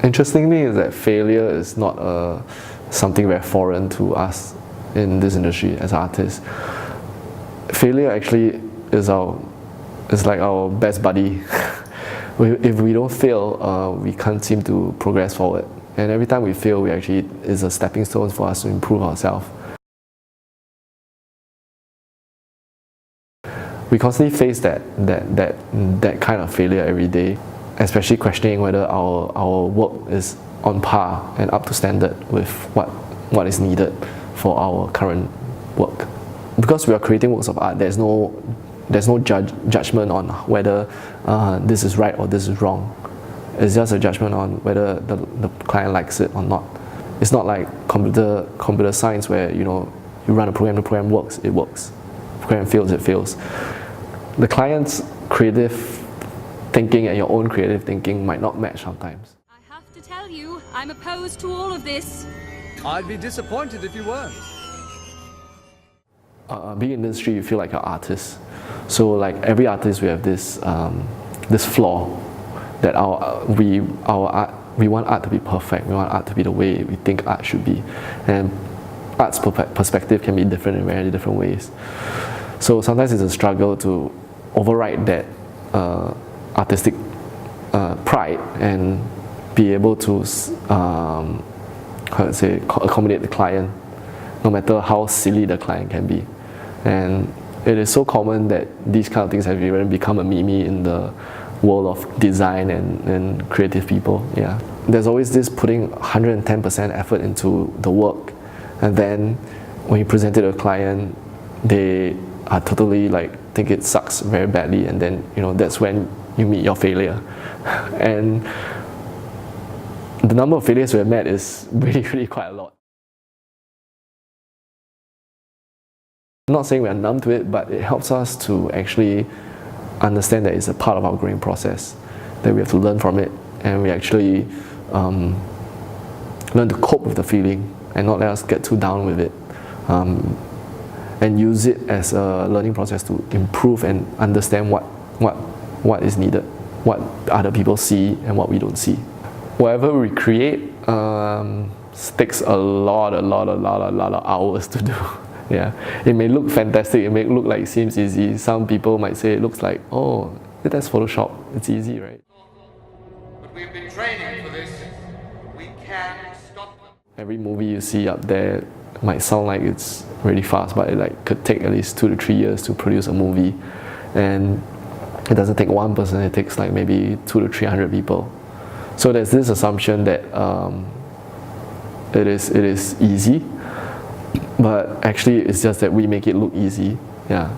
Interestingly is that failure is not something very foreign to us in this industry as artists. Failure actually is like our best buddy. If we don't fail, we can't seem to progress forward. And every time we fail, we actually is a stepping stone for us to improve ourselves. We constantly face that kind of failure every day, especially questioning whether our work is on par and up to standard with what is needed for our current work. Because we are creating works of art, there's no judgment on whether this is right or this is wrong. It's just a judgment on whether the client likes it or not. It's not like computer science where you run a program, the program works, it works. The program fails, it fails. The client's creative thinking and your own creative thinking might not match sometimes. I have to tell you, I'm opposed to all of this. I'd be disappointed if you weren't. Being in the industry, you feel like an artist. So like every artist, we have this flaw that we want art to be perfect. We want art to be the way we think art should be, and art's perspective can be different in very different ways. So sometimes it's a struggle to override that artistic pride and be able to accommodate the client, no matter how silly the client can be. And it is so common that these kind of things have even become a meme in the world of design and creative people. Yeah, there's always this putting 110% effort into the work, and then when you present it to a client, they are totally think it sucks very badly, and then that's when you meet your failure. And the number of failures we have met is really quite a lot. I'm not saying we are numb to it, but it helps us to actually understand that it's a part of our growing process, that we have to learn from it, and we actually learn to cope with the feeling and not let us get too down with it, and use it as a learning process to improve and understand what is needed, what other people see and what we don't see. Whatever we create takes a lot of hours to do. Yeah, it may look fantastic, it may look like it seems easy. Some people might say it looks like, oh, that's Photoshop, it's easy, right? But we've been training for this. We can stop them. Every movie you see up there might sound like it's really fast, but it could take at least 2 to 3 years to produce a movie. And it doesn't take one person, it takes maybe 200 to 300 people. So there's this assumption that it is easy, but actually it's just that we make it look easy. Yeah.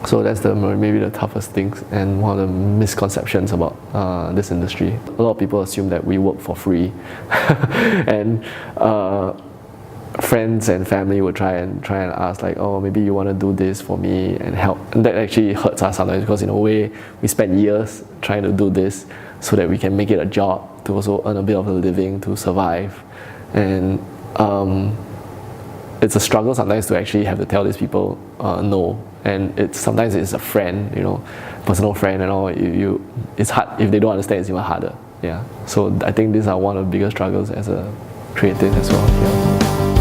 So that's maybe the toughest things and one of the misconceptions about this industry. A lot of people assume that we work for free, and friends and family would try and ask oh, maybe you want to do this for me and help, and that actually hurts us sometimes, because in a way we spend years trying to do this so that we can make it a job to also earn a bit of a living to survive. And it's a struggle sometimes to actually have to tell these people no, and sometimes it's a friend, personal friend and all. It's hard if they don't understand. It's even harder. Yeah. So I think these are one of the biggest struggles as a creative as well. Yeah.